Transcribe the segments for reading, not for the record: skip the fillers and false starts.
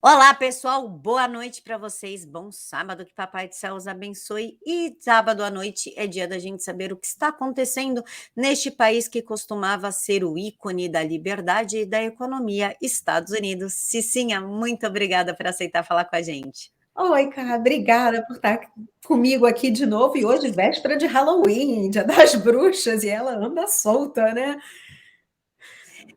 Olá, pessoal, boa noite para vocês. Bom sábado, que Papai do Céu os abençoe. E sábado à noite é dia da gente saber o que está acontecendo neste país que costumava ser o ícone da liberdade e da economia, Estados Unidos. Cicinha, muito obrigada por aceitar falar com a gente. Oi, cara, obrigada por estar comigo aqui de novo. E hoje, véspera de Halloween, Dia das Bruxas, e ela anda solta, né?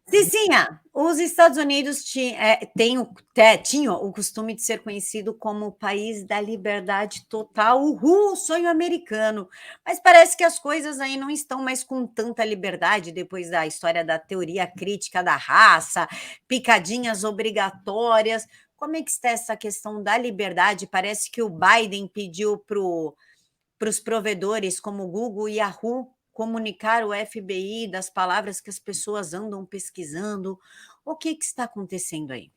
Cicinha, os Estados Unidos tinham o costume de ser conhecido como o país da liberdade total, uhul, sonho americano. Mas parece que as coisas aí não estão mais com tanta liberdade depois da história da teoria crítica da raça, picadinhas obrigatórias. Como é que está essa questão da liberdade? Parece que o Biden pediu para os provedores como Google e Yahoo comunicar o FBI das palavras que as pessoas andam pesquisando. O que está acontecendo aí?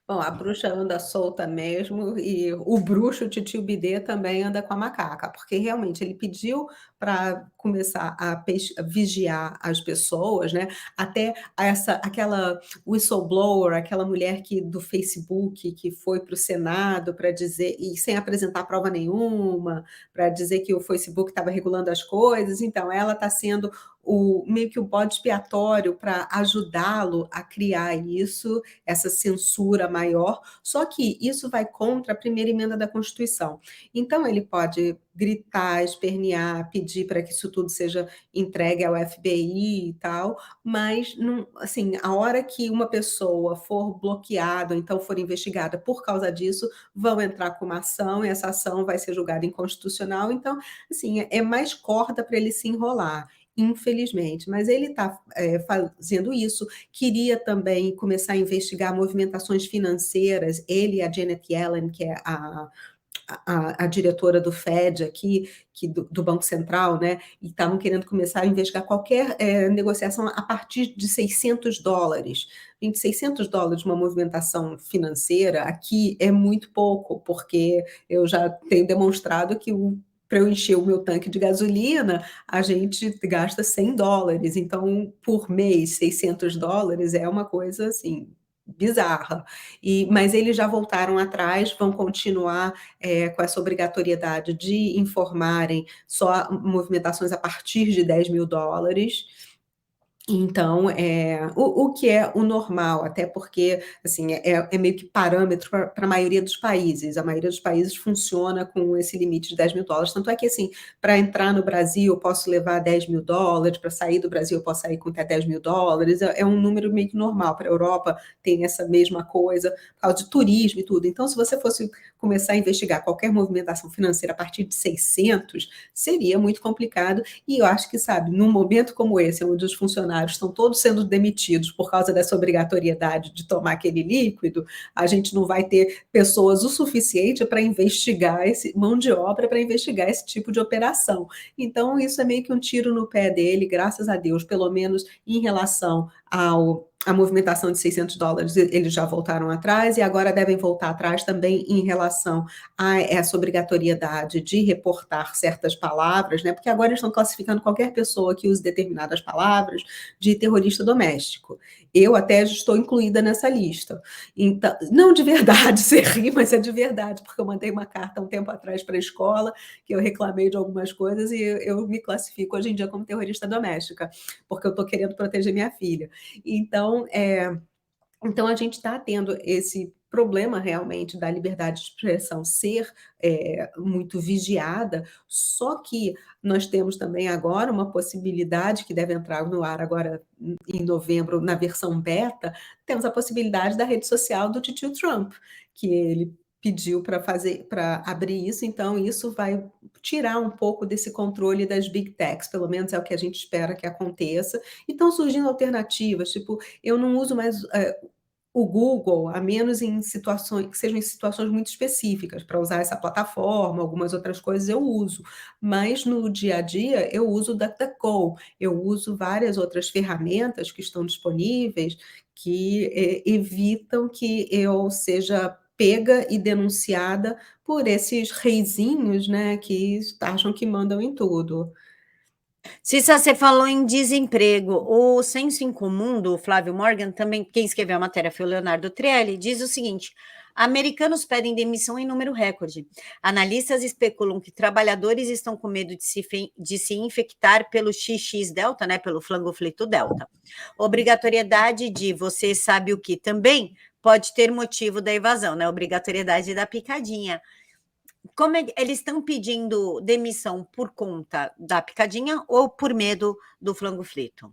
Bom, a bruxa anda solta mesmo e o bruxo Titio Bidê também anda com a macaca, porque realmente ele pediu para começar a vigiar as pessoas, né, até aquela whistleblower, aquela mulher do Facebook que foi para o Senado para dizer e sem apresentar prova nenhuma, para dizer que o Facebook estava regulando as coisas, então ela está sendo meio que o bode expiatório para ajudá-lo a criar isso, essa censura maior, só que isso vai contra a primeira emenda da Constituição. Então, ele pode gritar, espernear, pedir para que isso tudo seja entregue ao FBI e tal, mas não, assim, a hora que uma pessoa for bloqueada, ou então for investigada por causa disso, vão entrar com uma ação e essa ação vai ser julgada inconstitucional. Então, assim, é mais corda para ele se enrolar. Infelizmente, mas ele está fazendo isso. Queria também começar a investigar movimentações financeiras, ele e a Janet Yellen, que é a diretora do Fed aqui, do Banco Central, né? E estavam querendo começar a investigar qualquer negociação a partir de US$ 600. Gente, US$ 600 uma movimentação financeira aqui é muito pouco, porque eu já tenho demonstrado que para eu encher o meu tanque de gasolina, a gente gasta US$ 100. Então, por mês, US$ 600 é uma coisa assim bizarra. Mas eles já voltaram atrás, vão continuar com essa obrigatoriedade de informarem só movimentações a partir de US$ 10.000. Então, o que é o normal, até porque, assim, é meio que parâmetro para a maioria dos países. A maioria dos países funciona com esse limite de US$ 10.000. Tanto é que, assim, para entrar no Brasil eu posso levar US$ 10.000, para sair do Brasil eu posso sair com até US$ 10.000. É um número meio que normal. Para a Europa tem essa mesma coisa, por causa de turismo e tudo. Então, se você fosse começar a investigar qualquer movimentação financeira a partir de 600, seria muito complicado. E eu acho que, sabe, num momento como esse, onde os funcionários estão todos sendo demitidos por causa dessa obrigatoriedade de tomar aquele líquido, a gente não vai ter pessoas o suficiente para investigar mão de obra para investigar esse tipo de operação. Então, isso é meio que um tiro no pé dele, graças a Deus, pelo menos em relação a movimentação de US$ 600, eles já voltaram atrás e agora devem voltar atrás também em relação a essa obrigatoriedade de reportar certas palavras, né? Porque agora eles estão classificando qualquer pessoa que use determinadas palavras de terrorista doméstico. Eu até estou incluída nessa lista. Então, não de verdade, você ri, mas é de verdade, porque eu mandei uma carta um tempo atrás para a escola, que eu reclamei de algumas coisas e eu me classifico hoje em dia como terrorista doméstica, porque eu estou querendo proteger minha filha. Então, então a gente está tendo esse problema realmente da liberdade de expressão ser muito vigiada, só que nós temos também agora uma possibilidade que deve entrar no ar agora em novembro, na versão beta, temos a possibilidade da rede social do titio Trump, que ele pediu para abrir isso, então isso vai tirar um pouco desse controle das big techs, pelo menos é o que a gente espera que aconteça. E estão surgindo alternativas, tipo, eu não uso mais o Google, a menos em situações que sejam em situações muito específicas, para usar essa plataforma, algumas outras coisas eu uso, mas no dia a dia eu uso o DuckDuckGo, eu uso várias outras ferramentas que estão disponíveis que evitam que eu seja pega e denunciada por esses reizinhos, né, que acham que mandam em tudo. Cissa, você falou em desemprego. O Senso em Comum, do Flávio Morgan, também quem escreveu a matéria foi o Leonardo Trielli, diz o seguinte: americanos pedem demissão em número recorde. Analistas especulam que trabalhadores estão com medo de se infectar pelo XX Delta, né, pelo flangoflito Delta. Obrigatoriedade de você sabe o que também pode ter motivo da evasão, né? Obrigatoriedade da picadinha. Como eles estão pedindo demissão por conta da picadinha ou por medo do flango frito?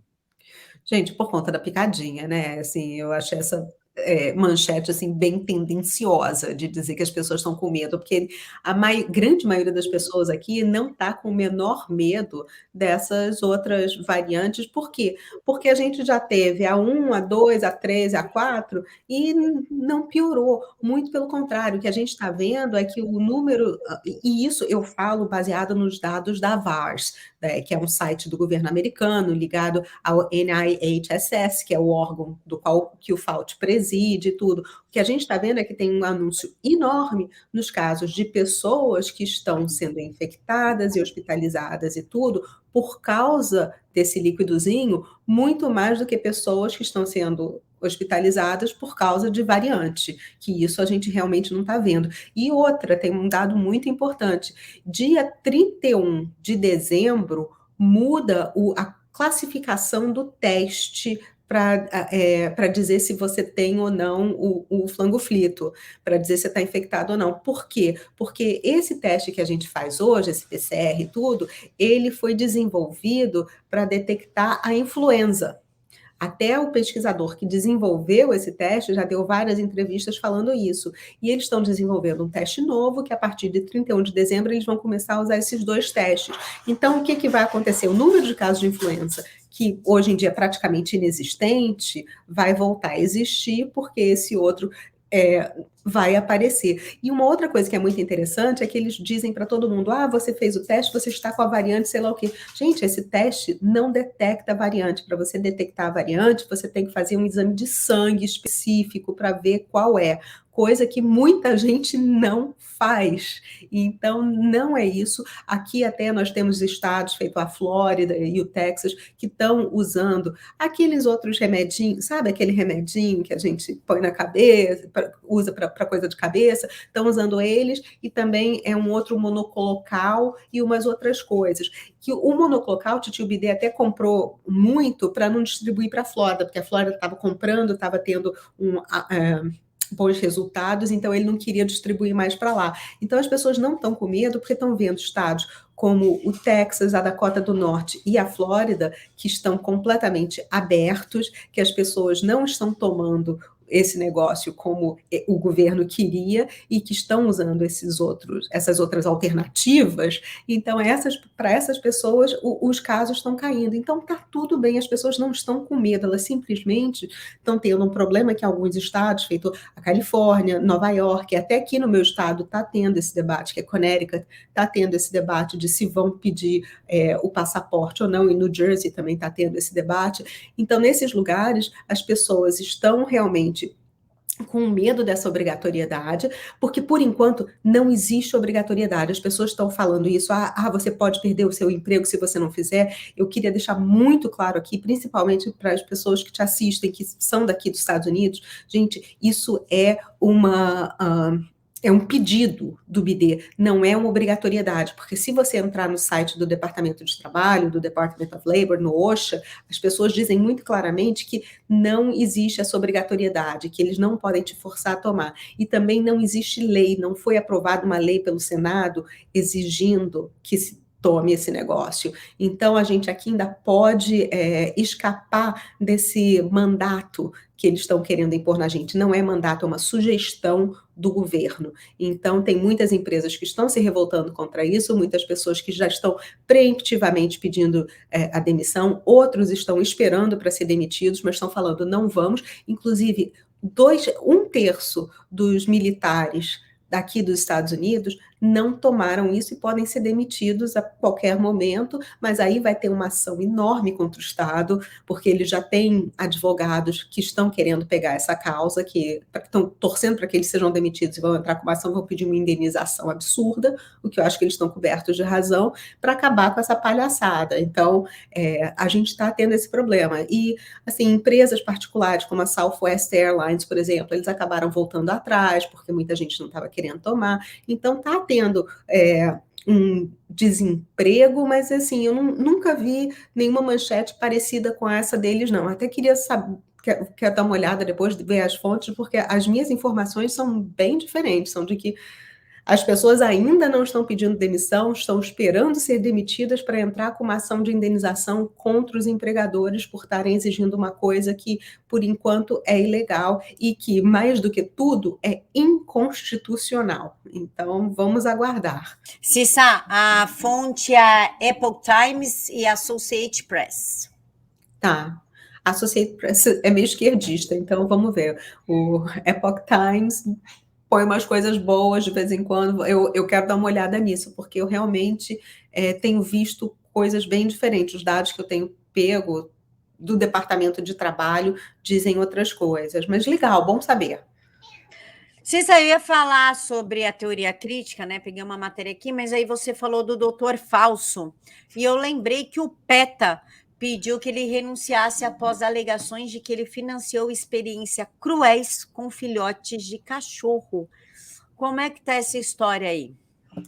Gente, por conta da picadinha, né, assim, eu achei essa, manchete, assim, bem tendenciosa de dizer que as pessoas estão com medo, porque a grande maioria das pessoas aqui não está com o menor medo dessas outras variantes. Por quê? Porque a gente já teve a 1, a 2, a 3, a 4 e não piorou, muito pelo contrário, o que a gente está vendo é que o número e isso eu falo baseado nos dados da VAERS, né, que é um site do governo americano ligado ao NIHSS, que é o órgão do qual que o Fauci preside e tudo. O que a gente está vendo é que tem um anúncio enorme nos casos de pessoas que estão sendo infectadas e hospitalizadas e tudo, por causa desse líquidozinho, muito mais do que pessoas que estão sendo hospitalizadas por causa de variante, que isso a gente realmente não está vendo. E outra, tem um dado muito importante, dia 31 de dezembro muda a classificação do teste para dizer se você tem ou não o flangoflito, para dizer se está infectado ou não. Por quê? Porque esse teste que a gente faz hoje, esse PCR e tudo, ele foi desenvolvido para detectar a influenza. Até o pesquisador que desenvolveu esse teste já deu várias entrevistas falando isso. E eles estão desenvolvendo um teste novo, que a partir de 31 de dezembro eles vão começar a usar esses dois testes. Então, o que, que vai acontecer? O número de casos de influenza, que hoje em dia é praticamente inexistente, vai voltar a existir, porque esse outro vai aparecer. E uma outra coisa que é muito interessante é que eles dizem para todo mundo: ah, você fez o teste, você está com a variante, sei lá o quê. Gente, esse teste não detecta a variante. Para você detectar a variante, você tem que fazer um exame de sangue específico para ver qual é. Coisa que muita gente não faz. Então, não é isso. Aqui até nós temos estados, feito a Flórida e o Texas, que estão usando aqueles outros remedinhos, sabe aquele remedinho que a gente põe na cabeça, usa para coisa de cabeça? Estão usando eles, e também é um outro monoclocal e umas outras coisas. Que o monoclocal, o Titio Bidê até comprou muito para não distribuir para a Flórida, porque a Flórida estava comprando, estava tendo bons resultados, então ele não queria distribuir mais para lá. Então as pessoas não estão com medo porque estão vendo estados como o Texas, a Dakota do Norte e a Flórida, que estão completamente abertos, que as pessoas não estão tomando esse negócio como o governo queria e que estão usando essas outras alternativas. Então, para essas pessoas, os casos estão caindo. Então, está tudo bem, as pessoas não estão com medo, elas simplesmente estão tendo um problema que alguns estados, feito a Califórnia, Nova York, até aqui no meu estado está tendo esse debate, que é Connecticut, está tendo esse debate de se vão pedir o passaporte ou não, e New Jersey também está tendo esse debate. Então, nesses lugares, as pessoas estão realmente com medo dessa obrigatoriedade, porque por enquanto não existe obrigatoriedade. As pessoas estão falando isso, você pode perder o seu emprego se você não fizer. Eu queria deixar muito claro aqui, principalmente para as pessoas que te assistem, que são daqui dos Estados Unidos, gente, isso é é um pedido do BD, não é uma obrigatoriedade, porque se você entrar no site do Departamento de Trabalho, do Department of Labor, no OSHA, as pessoas dizem muito claramente que não existe essa obrigatoriedade, que eles não podem te forçar a tomar. E também não existe lei, não foi aprovada uma lei pelo Senado exigindo que se tome esse negócio. Então, a gente aqui ainda pode escapar desse mandato que eles estão querendo impor na gente. Não é mandato, é uma sugestão do governo. Então, tem muitas empresas que estão se revoltando contra isso, muitas pessoas que já estão preemptivamente pedindo a demissão, outros estão esperando para ser demitidos, mas estão falando, não vamos. Inclusive, um terço dos militares daqui dos Estados Unidos não tomaram isso e podem ser demitidos a qualquer momento, mas aí vai ter uma ação enorme contra o Estado, porque ele já tem advogados que estão querendo pegar essa causa, que estão torcendo para que eles sejam demitidos e vão entrar com uma ação, vão pedir uma indenização absurda, o que eu acho que eles estão cobertos de razão, para acabar com essa palhaçada. Então, a gente está tendo esse problema. E, assim, empresas particulares, como a Southwest Airlines, por exemplo, eles acabaram voltando atrás, porque muita gente não estava querendo tomar. Então, está tendo um desemprego, mas assim, eu nunca vi nenhuma manchete parecida com essa deles, não. Até queria saber, quero dar uma olhada depois, ver as fontes, porque as minhas informações são bem diferentes, são de que as pessoas ainda não estão pedindo demissão, estão esperando ser demitidas para entrar com uma ação de indenização contra os empregadores por estarem exigindo uma coisa que, por enquanto, é ilegal e que, mais do que tudo, é inconstitucional. Então, vamos aguardar. Cissa, a fonte é a Epoch Times e a Associated Press. Tá. A Associated Press é meio esquerdista, então vamos ver. O Epoch Times põe umas coisas boas de vez em quando. Eu quero dar uma olhada nisso, porque eu realmente tenho visto coisas bem diferentes. Os dados que eu tenho pego do Departamento de Trabalho dizem outras coisas. Mas legal, bom saber. Cissa, eu ia falar sobre a teoria crítica, né? Peguei uma matéria aqui, mas aí você falou do doutor Falso. E eu lembrei que o PETA pediu que ele renunciasse após alegações de que ele financiou experiências cruéis com filhotes de cachorro. Como é que tá essa história aí?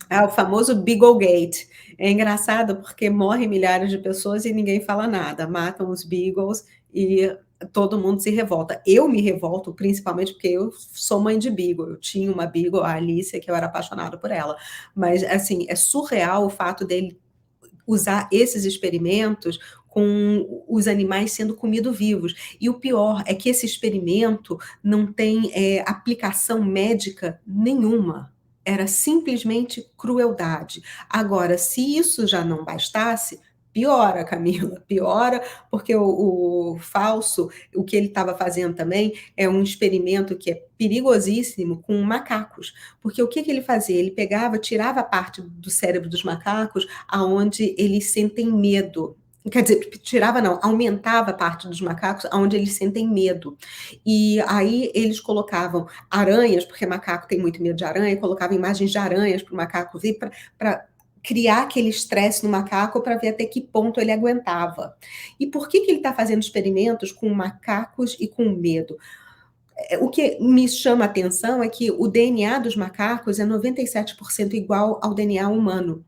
É o famoso Beaglegate. É engraçado porque morrem milhares de pessoas e ninguém fala nada. Matam os Beagles e todo mundo se revolta. Eu me revolto principalmente porque eu sou mãe de Beagle. Eu tinha uma Beagle, a Alicia, que eu era apaixonada por ela. Mas, assim, é surreal o fato dele usar esses experimentos com os animais sendo comidos vivos. E o pior é que esse experimento não tem aplicação médica nenhuma. Era simplesmente crueldade. Agora, se isso já não bastasse, piora, Camila, piora, porque o falso, o que ele estava fazendo também é um experimento que é perigosíssimo com macacos, porque o que ele fazia? Ele pegava, tirava a parte do cérebro dos macacos aonde eles sentem medo. Quer dizer, tirava não, aumentava a parte dos macacos onde eles sentem medo. E aí eles colocavam aranhas, porque macaco tem muito medo de aranha, e colocavam imagens de aranhas para o macaco ver, para criar aquele estresse no macaco para ver até que ponto ele aguentava. E por que ele está fazendo experimentos com macacos e com medo? O que me chama a atenção é que o DNA dos macacos é 97% igual ao DNA humano.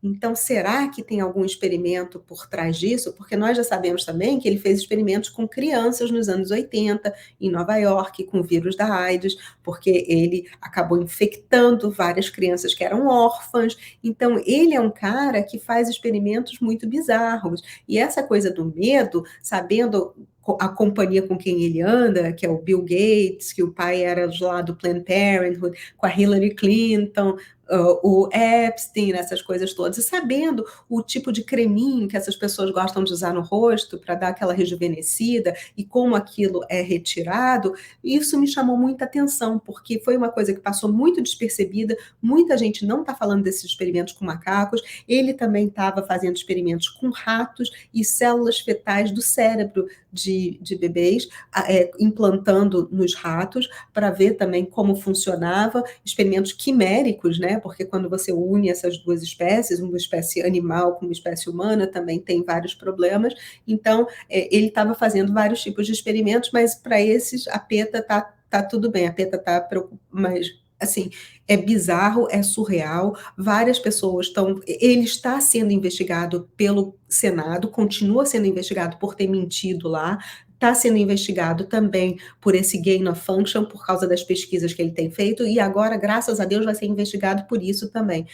Então, será que tem algum experimento por trás disso? Porque nós já sabemos também que ele fez experimentos com crianças nos anos 80, em Nova York, com o vírus da AIDS, porque ele acabou infectando várias crianças que eram órfãs. Então, ele é um cara que faz experimentos muito bizarros. E essa coisa do medo, sabendo a companhia com quem ele anda, que é o Bill Gates, que o pai era lá do Planned Parenthood, com a Hillary Clinton, o Epstein, essas coisas todas, e sabendo o tipo de creminho que essas pessoas gostam de usar no rosto para dar aquela rejuvenescida e como aquilo é retirado, isso me chamou muita atenção, porque foi uma coisa que passou muito despercebida, muita gente não está falando desses experimentos com macacos, ele também estava fazendo experimentos com ratos e células fetais do cérebro de bebês, implantando nos ratos, para ver também como funcionava, experimentos quiméricos, né? Porque quando você une essas duas espécies, uma espécie animal com uma espécie humana, também tem vários problemas. Então, ele estava fazendo vários tipos de experimentos, mas para esses a PETA tá tudo bem, a PETA está preocupada, mas assim, é bizarro, é surreal, várias pessoas estão... Ele está sendo investigado pelo Senado, continua sendo investigado por ter mentido lá, está sendo investigado também por esse gain of function, por causa das pesquisas que ele tem feito, e agora, graças a Deus, vai ser investigado por isso também.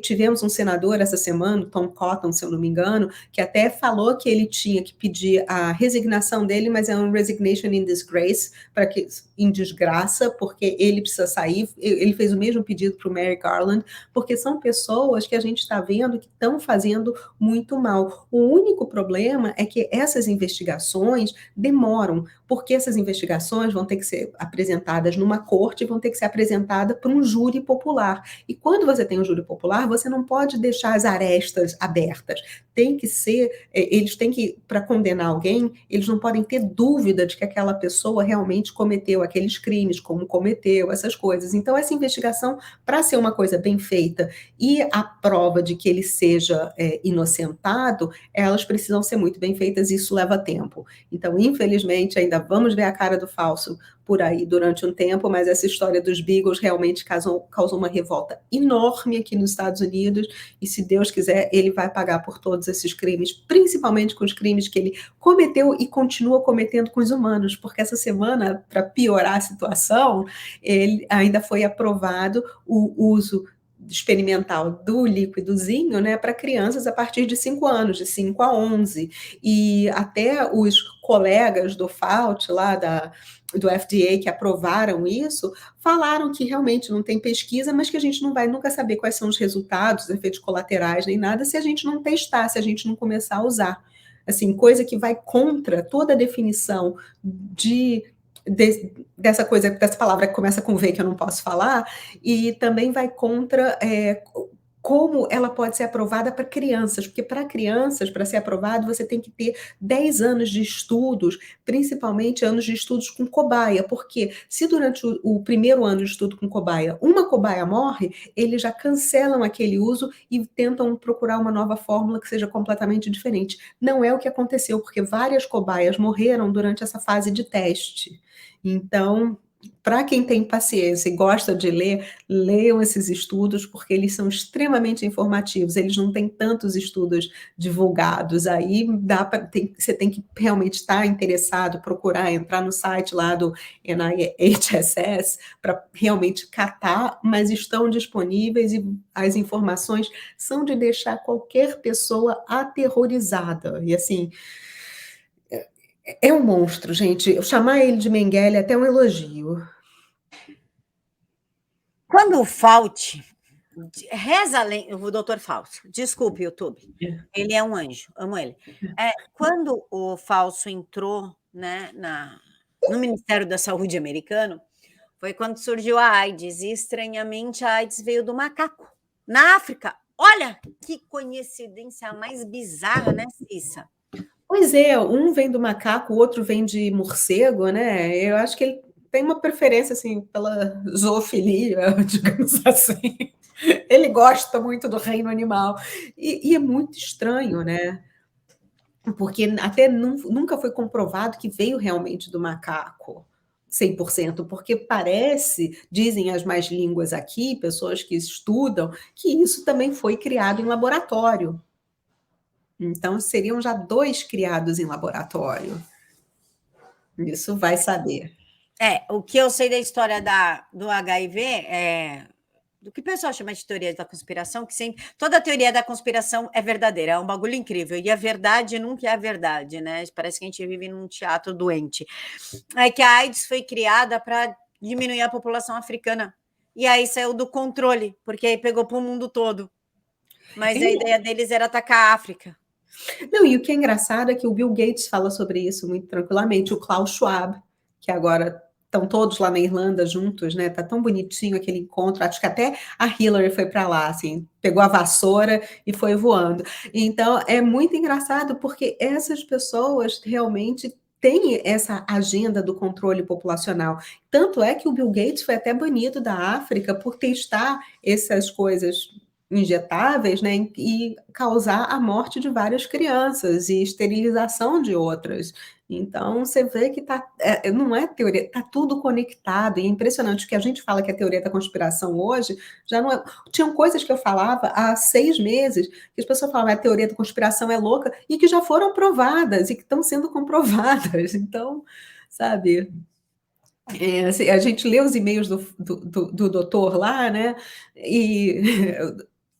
Tivemos um senador essa semana, Tom Cotton, se eu não me engano, que até falou que ele tinha que pedir a resignação dele, mas é um resignation in disgrace, em desgraça, porque ele precisa sair. Ele fez o mesmo pedido para o Merrick Garland, porque são pessoas que a gente está vendo que estão fazendo muito mal. O único problema é que essas investigações demoram, porque essas investigações vão ter que ser apresentadas numa corte, vão ter que ser apresentadas para um júri popular. E quando você tem um júri popular, você não pode deixar as arestas abertas. Tem que ser, eles têm que, para condenar alguém, eles não podem ter dúvida de que aquela pessoa realmente cometeu aqueles crimes, como cometeu, essas coisas. Então, essa investigação, para ser uma coisa bem feita e a prova de que ele seja inocentado, elas precisam ser muito bem feitas e isso leva tempo. Então, infelizmente, ainda vamos ver a cara do falso por aí durante um tempo, mas essa história dos Beagles realmente causou uma revolta enorme aqui nos Estados Unidos, e se Deus quiser, ele vai pagar por todos esses crimes, principalmente com os crimes que ele cometeu e continua cometendo com os humanos, porque essa semana, para piorar a situação, ele ainda foi aprovado o uso experimental do líquidozinho, né, para crianças a partir de 5 anos, de 5 a 11. E até os colegas do Fauci, lá do FDA, que aprovaram isso, falaram que realmente não tem pesquisa, mas que a gente não vai nunca saber quais são os resultados, os efeitos colaterais, nem nada, se a gente não testar, se a gente não começar a usar. Assim, coisa que vai contra toda a definição dessa coisa, dessa palavra que começa com V que eu não posso falar, e também vai contra como ela pode ser aprovada para crianças, porque para crianças, para ser aprovado, você tem que ter 10 anos de estudos, principalmente anos de estudos com cobaia, porque se durante o primeiro ano de estudo com cobaia, uma cobaia morre, eles já cancelam aquele uso e tentam procurar uma nova fórmula que seja completamente diferente. Não é o que aconteceu, porque várias cobaias morreram durante essa fase de teste. Então, para quem tem paciência e gosta de ler, leiam esses estudos, porque eles são extremamente informativos, eles não têm tantos estudos divulgados, aí você tem que realmente estar interessado, procurar, entrar no site lá do NIHSS para realmente catar, mas estão disponíveis e as informações são de deixar qualquer pessoa aterrorizada, e assim, é um monstro, gente. Eu chamar ele de Mengele é até um elogio. Quando o Fauci reza o doutor Fausto, desculpe, YouTube, ele é um anjo, amo ele. Quando o Fausto entrou, né, no Ministério da Saúde americano, foi quando surgiu a AIDS, e estranhamente a AIDS veio do macaco, na África. Olha que coincidência mais bizarra, né, Cissa? Pois é, um vem do macaco, o outro vem de morcego, né? Eu acho que ele tem uma preferência, assim, pela zoofilia, digamos assim. Ele gosta muito do reino animal. E é muito estranho, né? Porque até nunca foi comprovado que veio realmente do macaco, 100%, porque parece, dizem as mais línguas aqui, pessoas que estudam, que isso também foi criado em laboratório. Então, seriam já 2 criados em laboratório. Isso vai saber. O que eu sei da história do HIV do que o pessoal chama de teoria da conspiração, que sempre toda teoria da conspiração é verdadeira, é um bagulho incrível, e a verdade nunca é a verdade, né? Parece que a gente vive num teatro doente. É que a AIDS foi criada para diminuir a população africana, e aí saiu do controle, porque aí pegou para o mundo todo. Mas a ideia deles era atacar a África. Não, e o que é engraçado é que o Bill Gates fala sobre isso muito tranquilamente, o Klaus Schwab, que agora estão todos lá na Irlanda juntos, né? Tá tão bonitinho aquele encontro. Acho que até a Hillary foi para lá, assim, pegou a vassoura e foi voando. Então é muito engraçado porque essas pessoas realmente têm essa agenda do controle populacional. Tanto é que o Bill Gates foi até banido da África por testar essas coisas injetáveis, né, e causar a morte de várias crianças e esterilização de outras. Então, você vê que não é teoria, está tudo conectado, e é impressionante que a gente fala que é teoria da conspiração hoje, já não é. Tinham coisas que eu falava há 6 meses, que as pessoas falavam, a teoria da conspiração é louca, e que já foram provadas, e que estão sendo comprovadas. Então, sabe, assim, a gente lê os e-mails do doutor lá, né? E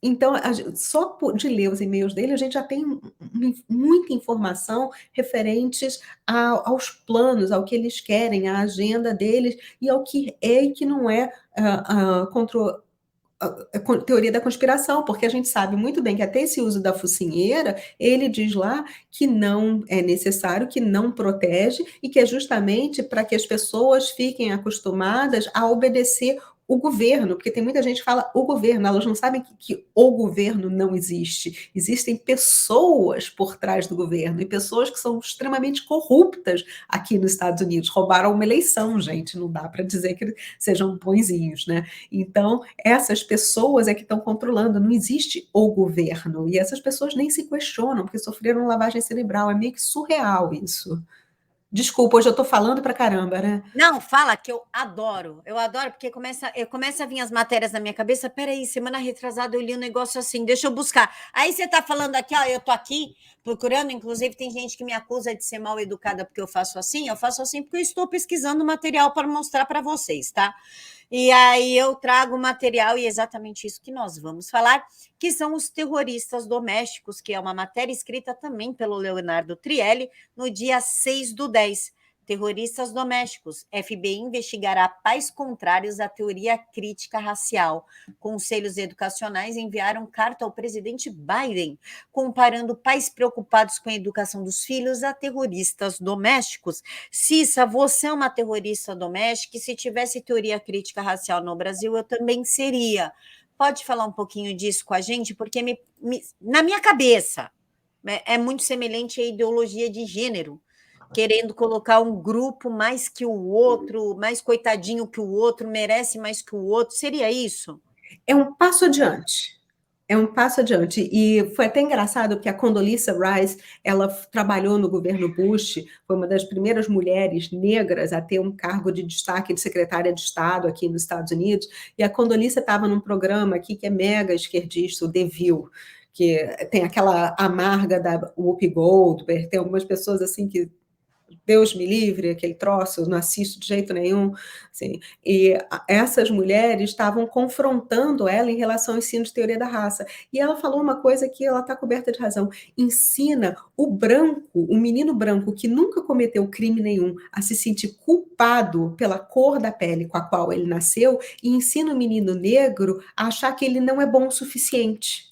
então, só de ler os e-mails dele, a gente já tem muita informação referentes aos planos, ao que eles querem, à agenda deles e ao que é e que não é teoria da conspiração, porque a gente sabe muito bem que até esse uso da focinheira, ele diz lá que não é necessário, que não protege, e que é justamente para que as pessoas fiquem acostumadas a obedecer o governo, porque tem muita gente que fala o governo, elas não sabem que o governo não existe. Existem pessoas por trás do governo, e pessoas que são extremamente corruptas aqui nos Estados Unidos. Roubaram uma eleição, gente, não dá para dizer que sejam bonzinhos, né? Então, essas pessoas é que estão controlando, não existe o governo, e essas pessoas nem se questionam, porque sofreram lavagem cerebral, é meio que surreal isso. Desculpa, hoje eu estou falando pra caramba, né? Não, fala que eu adoro, porque começa a vir as matérias na minha cabeça. Peraí, semana retrasada eu li um negócio assim, deixa eu buscar. Aí você tá falando aqui, ó, eu tô aqui procurando, inclusive tem gente que me acusa de ser mal educada porque eu faço assim porque eu estou pesquisando material para mostrar para vocês, tá? E aí eu trago material e é exatamente isso que nós vamos falar, que são os terroristas domésticos, que é uma matéria escrita também pelo Leonardo Trielli no dia 6/10. Terroristas domésticos. FBI investigará pais contrários à teoria crítica racial. Conselhos educacionais enviaram carta ao presidente Biden, comparando pais preocupados com a educação dos filhos a terroristas domésticos. Cissa, você é uma terrorista doméstica e se tivesse teoria crítica racial no Brasil, eu também seria. Pode falar um pouquinho disso com a gente? Porque na minha cabeça é muito semelhante à ideologia de gênero, querendo colocar um grupo mais que o outro, mais coitadinho que o outro, merece mais que o outro. Seria isso? É um passo adiante. É um passo adiante. E foi até engraçado porque a Condoleezza Rice, ela trabalhou no governo Bush, foi uma das primeiras mulheres negras a ter um cargo de destaque de secretária de Estado aqui nos Estados Unidos. E a Condoleezza estava num programa aqui que é mega esquerdista, o The View, que tem aquela amarga da Whoopi Goldberg, tem algumas pessoas assim que Deus me livre, aquele troço, eu não assisto de jeito nenhum. Assim, e essas mulheres estavam confrontando ela em relação ao ensino de teoria da raça. E ela falou uma coisa que ela está coberta de razão. Ensina o branco, o menino branco que nunca cometeu crime nenhum, a se sentir culpado pela cor da pele com a qual ele nasceu, e ensina o menino negro a achar que ele não é bom o suficiente,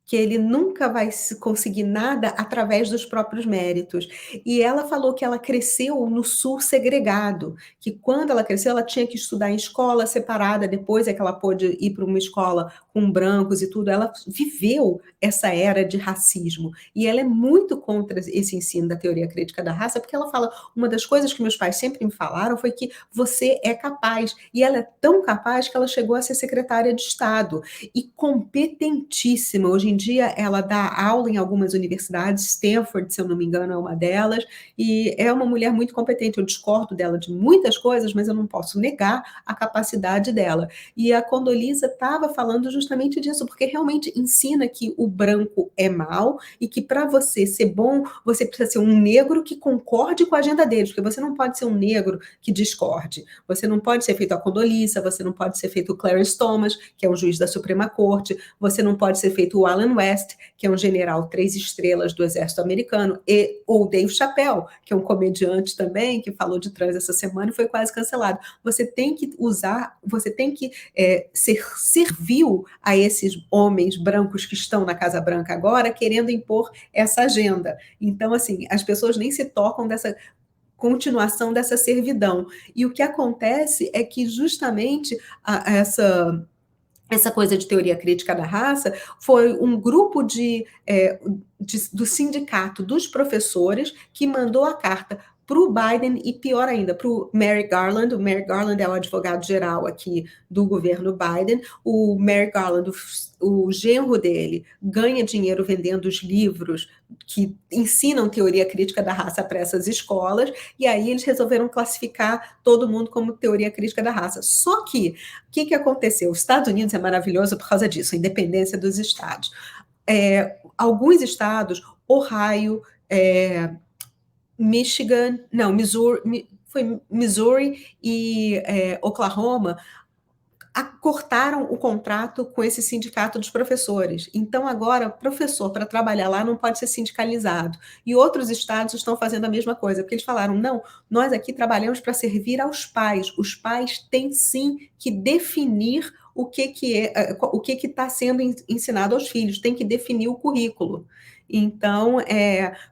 que ele nunca vai conseguir nada através dos próprios méritos. E ela falou que ela cresceu no sul segregado, que quando ela cresceu ela tinha que estudar em escola separada, depois é que ela pôde ir para uma escola com brancos e tudo. Ela viveu essa era de racismo, e ela é muito contra esse ensino da teoria crítica da raça, porque ela fala, uma das coisas que meus pais sempre me falaram foi que você é capaz, e ela é tão capaz que ela chegou a ser secretária de Estado, e competentíssima. Hoje em dia ela dá aula em algumas universidades, Stanford, se eu não me engano, é uma delas, e é uma mulher muito competente. Eu discordo dela de muitas coisas, mas eu não posso negar a capacidade dela. E a Condoleezza estava falando justamente disso, porque realmente ensina que o branco é mau e que para você ser bom, você precisa ser um negro que concorde com a agenda deles, porque você não pode ser um negro que discorde. Você não pode ser feito a Condoleezza, você não pode ser feito o Clarence Thomas, que é um juiz da Suprema Corte, você não pode ser feito o Alan West, que é um general 3 estrelas do exército americano, ou Dave Chappelle, que é um comediante também, que falou de trans essa semana e foi quase cancelado. Você tem que usar, você tem que ser servil a esses homens brancos que estão na Casa Branca agora, querendo impor essa agenda. Então, assim, as pessoas nem se tocam dessa continuação dessa servidão. E o que acontece é que justamente essa coisa de teoria crítica da raça foi um grupo do sindicato dos professores que mandou a carta para o Biden e, pior ainda, para o Merrick Garland. O Merrick Garland é o advogado-geral aqui do governo Biden. O Merrick Garland, o genro dele, ganha dinheiro vendendo os livros que ensinam teoria crítica da raça para essas escolas, e aí eles resolveram classificar todo mundo como teoria crítica da raça. Só que, o que aconteceu? Os Estados Unidos é maravilhoso por causa disso, a independência dos estados. Alguns estados, Ohio, Michigan, não, Missouri e Oklahoma, cortaram o contrato com esse sindicato dos professores. Então, agora, professor, para trabalhar lá, não pode ser sindicalizado. E outros estados estão fazendo a mesma coisa, porque eles falaram, não, nós aqui trabalhamos para servir aos pais. Os pais têm, sim, que definir o que está sendo ensinado aos filhos, tem que definir o currículo. Então,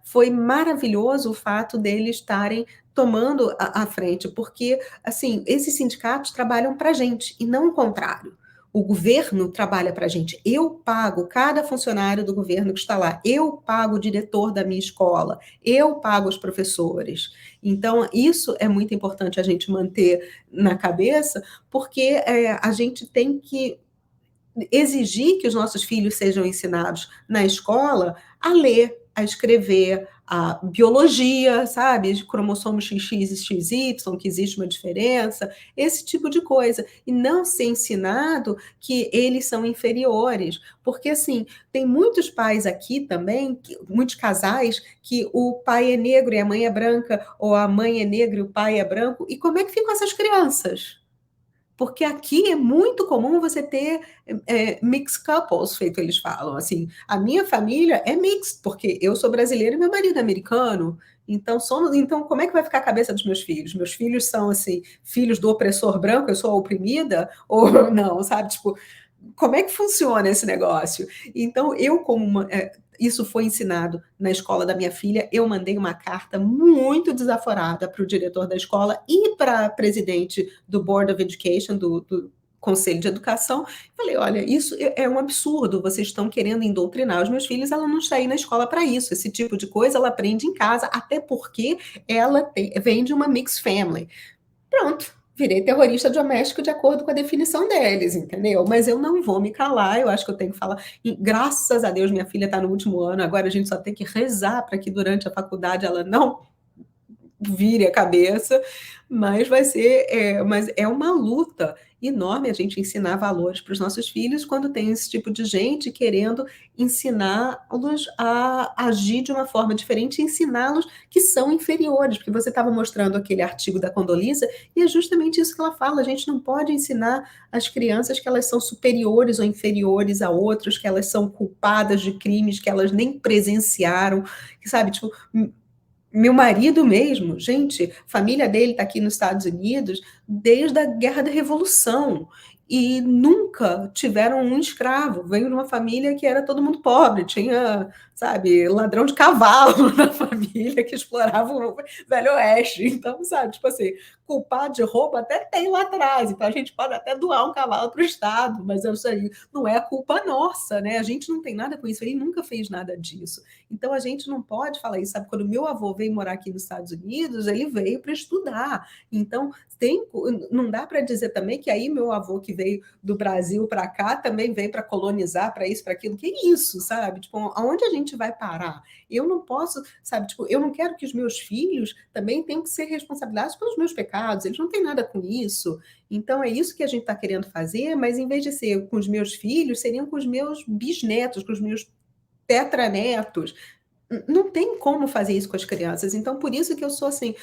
foi maravilhoso o fato deles estarem tomando a frente, porque, assim, esses sindicatos trabalham para a gente, e não o contrário. O governo trabalha para a gente. Eu pago cada funcionário do governo que está lá. Eu pago o diretor da minha escola. Eu pago os professores. Então, isso é muito importante a gente manter na cabeça, porque a gente tem que exigir que os nossos filhos sejam ensinados na escola a ler, a escrever, a biologia, sabe? De cromossomos XX e XY, que existe uma diferença, esse tipo de coisa. E não ser ensinado que eles são inferiores. Porque, assim, tem muitos pais aqui também, muitos casais, que o pai é negro e a mãe é branca, ou a mãe é negra e o pai é branco. E como é que ficam essas crianças? Porque aqui é muito comum você ter mixed couples, feito eles falam. Assim, a minha família é mixed, porque eu sou brasileira e meu marido é americano. Então, como é que vai ficar a cabeça dos meus filhos? Meus filhos são assim, filhos do opressor branco, eu sou a oprimida? Ou não, sabe? Tipo, como é que funciona esse negócio? Então, isso foi ensinado na escola da minha filha, eu mandei uma carta muito desaforada para o diretor da escola e para a presidente do Board of Education, do Conselho de Educação. Falei, olha, isso é um absurdo, vocês estão querendo indoutrinar os meus filhos, ela não está aí na escola para isso, esse tipo de coisa ela aprende em casa, até porque vem de uma mixed family. Pronto, virei terrorista doméstico de acordo com a definição deles, entendeu? Mas eu não vou me calar, eu acho que eu tenho que falar. E graças a Deus, minha filha está no último ano, agora a gente só tem que rezar para que durante a faculdade ela não vire a cabeça, mas é uma luta enorme a gente ensinar valores para os nossos filhos quando tem esse tipo de gente querendo ensiná-los a agir de uma forma diferente, ensiná-los que são inferiores, porque você estava mostrando aquele artigo da Condoleezza e é justamente isso que ela fala, a gente não pode ensinar as crianças que elas são superiores ou inferiores a outros, que elas são culpadas de crimes que elas nem presenciaram, que sabe, tipo, meu marido mesmo, gente, a família dele está aqui nos Estados Unidos desde a Guerra da Revolução e nunca tiveram um escravo. Veio de uma família que era todo mundo pobre, tinha, sabe, ladrão de cavalo na família que explorava o Velho Oeste. Então, sabe, tipo assim, culpado de roubo até tem lá atrás. Então a gente pode até doar um cavalo para o Estado, mas isso aí não é a culpa nossa, né? A gente não tem nada com isso, ele nunca fez nada disso. Então a gente não pode falar isso, sabe? Quando meu avô veio morar aqui nos Estados Unidos, ele veio para estudar. Então não dá para dizer também que aí meu avô que veio do Brasil para cá também veio para colonizar, para isso, para aquilo. Que isso, sabe? Tipo, aonde a gente vai parar? Eu não posso, sabe? Tipo, eu não quero que os meus filhos também tenham que ser responsabilizados pelos meus pecados. Eles não têm nada com isso. Então é isso que a gente está querendo fazer, mas em vez de ser com os meus filhos, seriam com os meus bisnetos, com os meus tetranetos. Não tem como fazer isso com as crianças. Então, por isso que eu sou assim,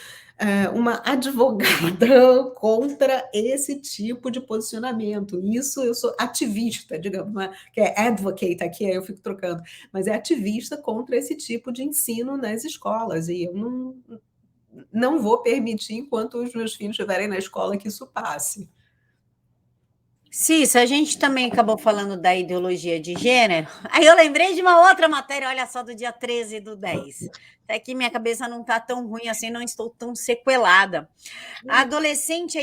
uma advogada contra esse tipo de posicionamento. Isso eu sou ativista, digamos, que é advocate aqui, aí eu fico trocando, mas é ativista contra esse tipo de ensino nas escolas. E eu não vou permitir, enquanto os meus filhos estiverem na escola, que isso passe. Cissa, a gente também acabou falando da ideologia de gênero. Aí eu lembrei de uma outra matéria, olha só, do dia 13/10. Até que minha cabeça não está tão ruim assim, não estou tão sequelada. A adolescente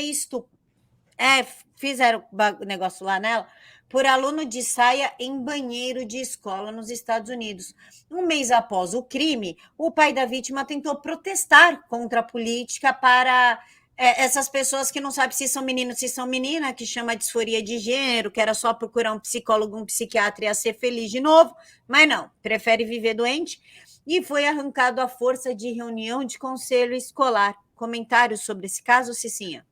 fizeram o negócio lá nela por aluno de saia em banheiro de escola nos Estados Unidos. Um mês após o crime, o pai da vítima tentou protestar contra a política para essas pessoas que não sabem se são meninos, se são menina, que chama disforia de gênero, que era só procurar um psicólogo, um psiquiatra e ia ser feliz de novo, mas não, prefere viver doente, e foi arrancado à força de reunião de conselho escolar. Comentários sobre esse caso, Cicinha?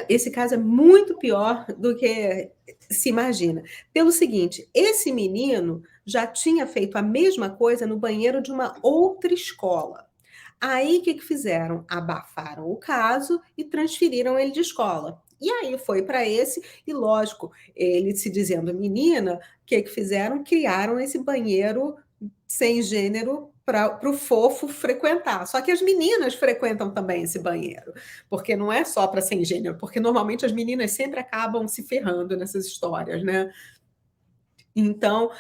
Esse caso é muito pior do que se imagina. Pelo seguinte, esse menino já tinha feito a mesma coisa no banheiro de uma outra escola. Aí o que fizeram? Abafaram o caso e transferiram ele de escola. E aí foi para esse, e lógico, ele se dizendo menina, o que fizeram? Criaram esse banheiro sem gênero para o fofo frequentar. Só que as meninas frequentam também esse banheiro, porque não é só para sem gênero, porque normalmente as meninas sempre acabam se ferrando nessas histórias, né? Então,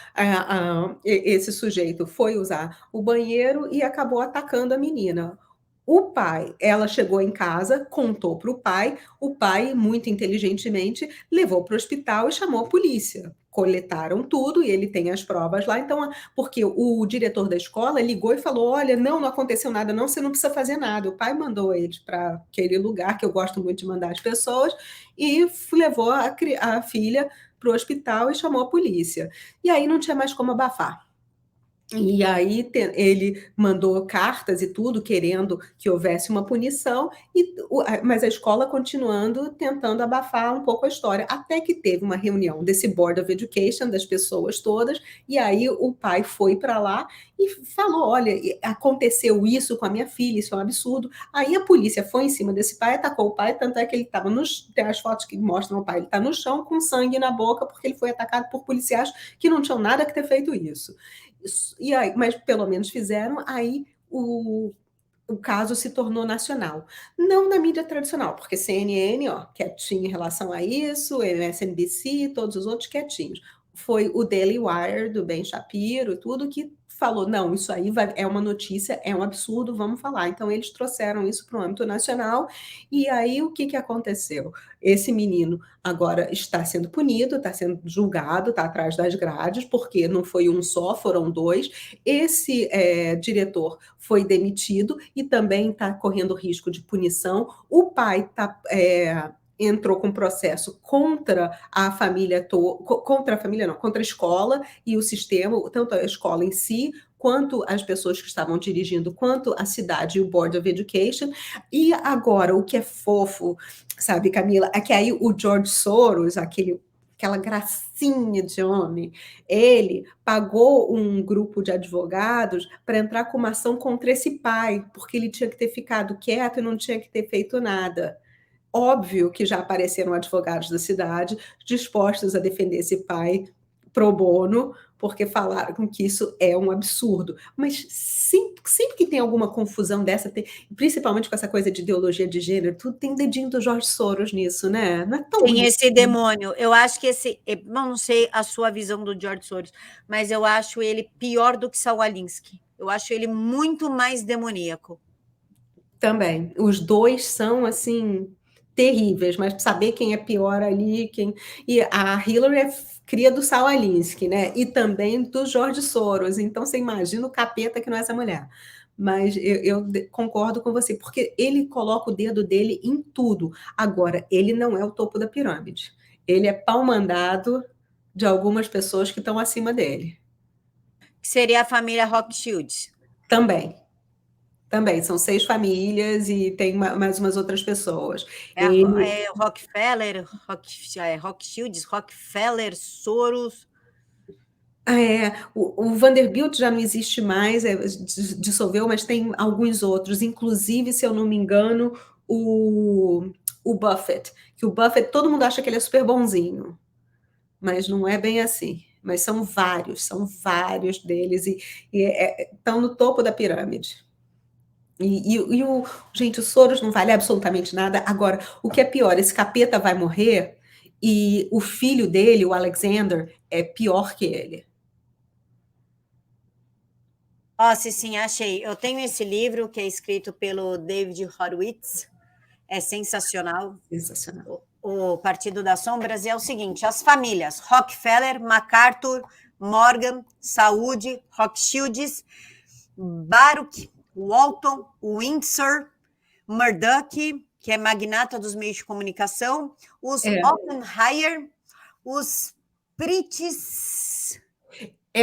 esse sujeito foi usar o banheiro e acabou atacando a menina. O pai, ela chegou em casa, contou para o pai, muito inteligentemente, levou para o hospital e chamou a polícia. Coletaram tudo e ele tem as provas lá. Então, porque o diretor da escola ligou e falou: Olha, não aconteceu nada, não, você não precisa fazer nada. O pai mandou eles para aquele lugar, que eu gosto muito de mandar as pessoas, e levou a filha para o hospital e chamou a polícia. E aí não tinha mais como abafar. E aí ele mandou cartas e tudo, querendo que houvesse uma punição, mas a escola continuando tentando abafar um pouco a história, até que teve uma reunião desse Board of Education, das pessoas todas, e aí o pai foi para lá e falou: Olha, aconteceu isso com a minha filha, isso é um absurdo. Aí a polícia foi em cima desse pai, atacou o pai, tanto é que ele estava tem as fotos que mostram o pai, ele está no chão com sangue na boca, porque ele foi atacado por policiais que não tinham nada que ter feito isso. E aí, mas pelo menos fizeram, aí o caso se tornou nacional. Não na mídia tradicional, porque CNN, ó, quietinho em relação a isso, MSNBC, todos os outros quietinhos. Foi o Daily Wire, do Ben Shapiro, tudo que falou, não, isso aí é uma notícia, é um absurdo, vamos falar. Então, eles trouxeram isso para o âmbito nacional, e aí o que aconteceu? Esse menino agora está sendo punido, está sendo julgado, está atrás das grades, porque não foi um só, foram dois. Esse diretor foi demitido e também está correndo risco de punição. O pai entrou com processo contra a família, contra a família não, contra a escola e o sistema, tanto a escola em si, quanto as pessoas que estavam dirigindo, quanto a cidade e o Board of Education. E agora, o que é fofo, sabe, Camila, é que aí o George Soros, aquela gracinha de homem, ele pagou um grupo de advogados para entrar com uma ação contra esse pai, porque ele tinha que ter ficado quieto e não tinha que ter feito nada. Óbvio que já apareceram advogados da cidade dispostos a defender esse pai pro bono, porque falaram que isso é um absurdo. Mas sempre que tem alguma confusão dessa, principalmente com essa coisa de ideologia de gênero, tudo tem dedinho do Jorge Soros nisso, né? Não é tão Tem bonito. esse demônio. Eu acho que não sei a sua visão do George Soros, mas eu acho ele pior do que Saul Alinsky. Eu acho ele muito mais demoníaco. Também. Os dois são, assim, terríveis, mas saber quem é pior ali, quem... E a Hillary é cria do Saul Alinsky, né? E também do George Soros. Então, você imagina o capeta que não é essa mulher. Mas eu concordo com você, porque ele coloca o dedo dele em tudo. Agora, ele não é o topo da pirâmide. Ele é pau mandado de algumas pessoas que estão acima dele. Que seria a família Rothschild. Também. Também, são 6 famílias e tem mais umas outras pessoas. Rockefeller, Rothschild, Rockefeller, Soros. O Vanderbilt já não existe mais, dissolveu, mas tem alguns outros, inclusive, se eu não me engano, o Buffett, que o Buffett, todo mundo acha que ele é super bonzinho, mas não é bem assim. Mas são vários deles, e estão no topo da pirâmide. Gente, o Soros não vale absolutamente nada. Agora, o que é pior, esse capeta vai morrer e o filho dele, o Alexander, é pior que ele. Sim, achei. Eu tenho esse livro que é escrito pelo David Horowitz. É sensacional. Sensacional. O Partido das Sombras, e é o seguinte: as famílias Rockefeller, MacArthur, Morgan, Saúde, Rothschilds, Baruch, Walton, Windsor, Murdoch, que é magnata dos meios de comunicação, os Oppenheimer, os Pritzes.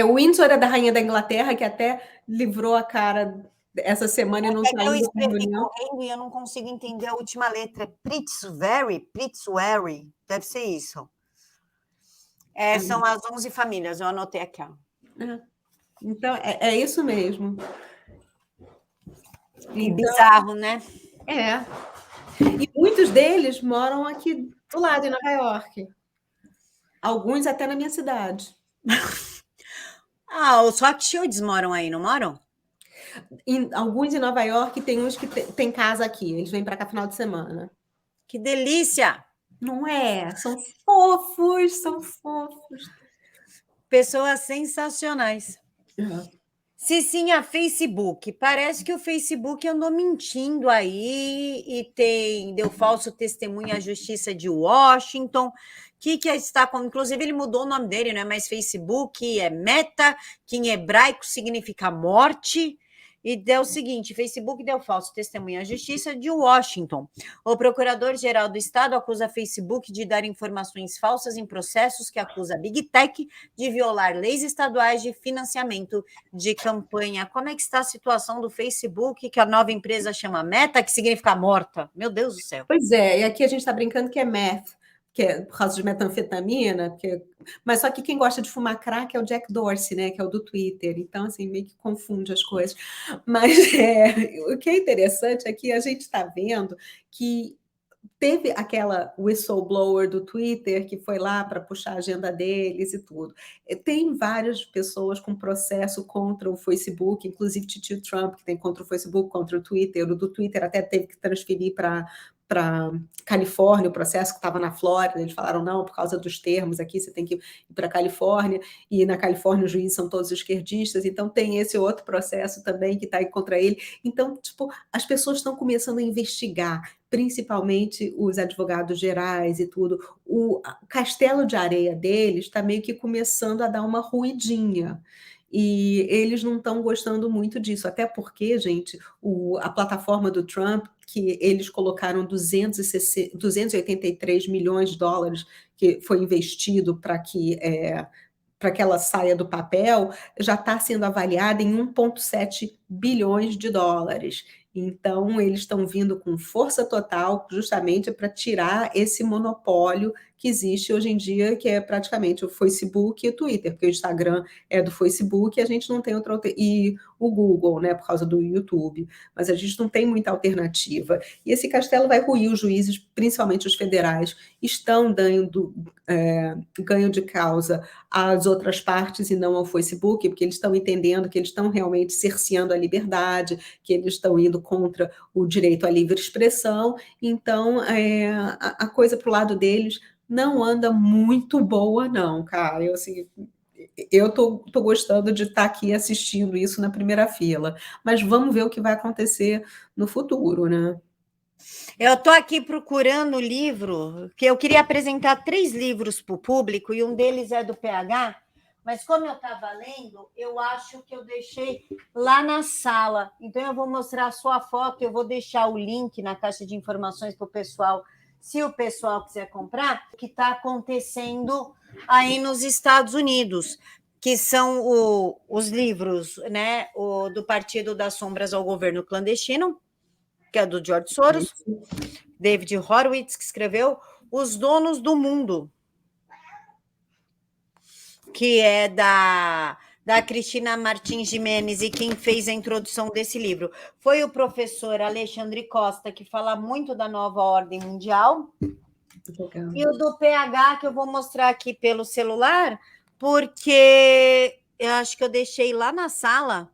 O Windsor é da Rainha da Inglaterra, que até livrou a cara essa semana e não saiu. Eu escrevi correndo e eu não consigo entender a última letra. É Pritzwery? Deve ser isso. São as 11 famílias, eu anotei aqui. Então, é isso mesmo. Então, bizarro, né? E muitos deles moram aqui do lado, em Nova York. Alguns até na minha cidade. Ah, os Rothschilds moram aí, não moram? Alguns em Nova York, tem uns que tem casa aqui. Eles vêm para cá final de semana. Que delícia! Não é? São fofos, são fofos. Pessoas sensacionais. Uhum. Cicinha, Facebook. Parece que o Facebook andou mentindo aí e deu falso testemunho à Justiça de Washington. Que está como? Inclusive, ele mudou o nome dele, não é mais Facebook, é Meta, que em hebraico significa morte. E deu o seguinte: Facebook deu falso testemunho à Justiça de Washington. O Procurador-Geral do Estado acusa Facebook de dar informações falsas em processos que acusa a Big Tech de violar leis estaduais de financiamento de campanha. Como é que está a situação do Facebook, que a nova empresa chama Meta, que significa morta? Meu Deus do céu. Pois é, e aqui a gente está brincando que é meth, que é por causa de metanfetamina, mas só que quem gosta de fumar crack é o Jack Dorsey, né, que é o do Twitter, então assim, meio que confunde as coisas. Mas o que é interessante é que a gente está vendo que teve aquela whistleblower do Twitter que foi lá para puxar a agenda deles e tudo. Tem várias pessoas com processo contra o Facebook, inclusive Titio Trump, que tem contra o Facebook, contra o Twitter. O do Twitter até teve que transferir para Califórnia, o processo que estava na Flórida, eles falaram, não, por causa dos termos aqui, você tem que ir para a Califórnia, e na Califórnia os juízes são todos esquerdistas, então tem esse outro processo também que está aí contra ele. Então, tipo, as pessoas estão começando a investigar, principalmente os advogados gerais e tudo. O castelo de areia deles está meio que começando a dar uma ruidinha. E eles não estão gostando muito disso, até porque, gente, a plataforma do Trump, que eles colocaram 283 milhões de dólares, que foi investido para que ela saia do papel, já está sendo avaliada em 1,7 bilhões de dólares. Então, eles estão vindo com força total, justamente para tirar esse monopólio que existe hoje em dia, que é praticamente o Facebook e o Twitter, porque o Instagram é do Facebook e a gente não tem outra, e o Google, né, por causa do YouTube, mas a gente não tem muita alternativa. E esse castelo vai ruir, os juízes, principalmente os federais, estão dando ganho de causa às outras partes e não ao Facebook, porque eles estão entendendo que eles estão realmente cerceando a liberdade, que eles estão indo contra o direito à livre expressão, então a coisa para o lado deles não anda muito boa, não, cara. Eu tô gostando de estar aqui assistindo isso na primeira fila, mas vamos ver o que vai acontecer no futuro, né? Eu estou aqui procurando o livro, que eu queria apresentar 3 livros para o público, e um deles é do PH, mas como eu estava lendo, eu acho que eu deixei lá na sala. Então, eu vou mostrar a sua foto, eu vou deixar o link na caixa de informações para o pessoal, se o pessoal quiser comprar, o que está acontecendo aí nos Estados Unidos, que são os livros, né, do Partido das Sombras ao Governo Clandestino, que é do George Soros, David Horowitz, que escreveu Os Donos do Mundo, que é da Cristina Martins Gimenez, e quem fez a introdução desse livro foi o professor Alexandre Costa, que fala muito da nova ordem mundial, e o do PH, que eu vou mostrar aqui pelo celular, porque eu acho que eu deixei lá na sala,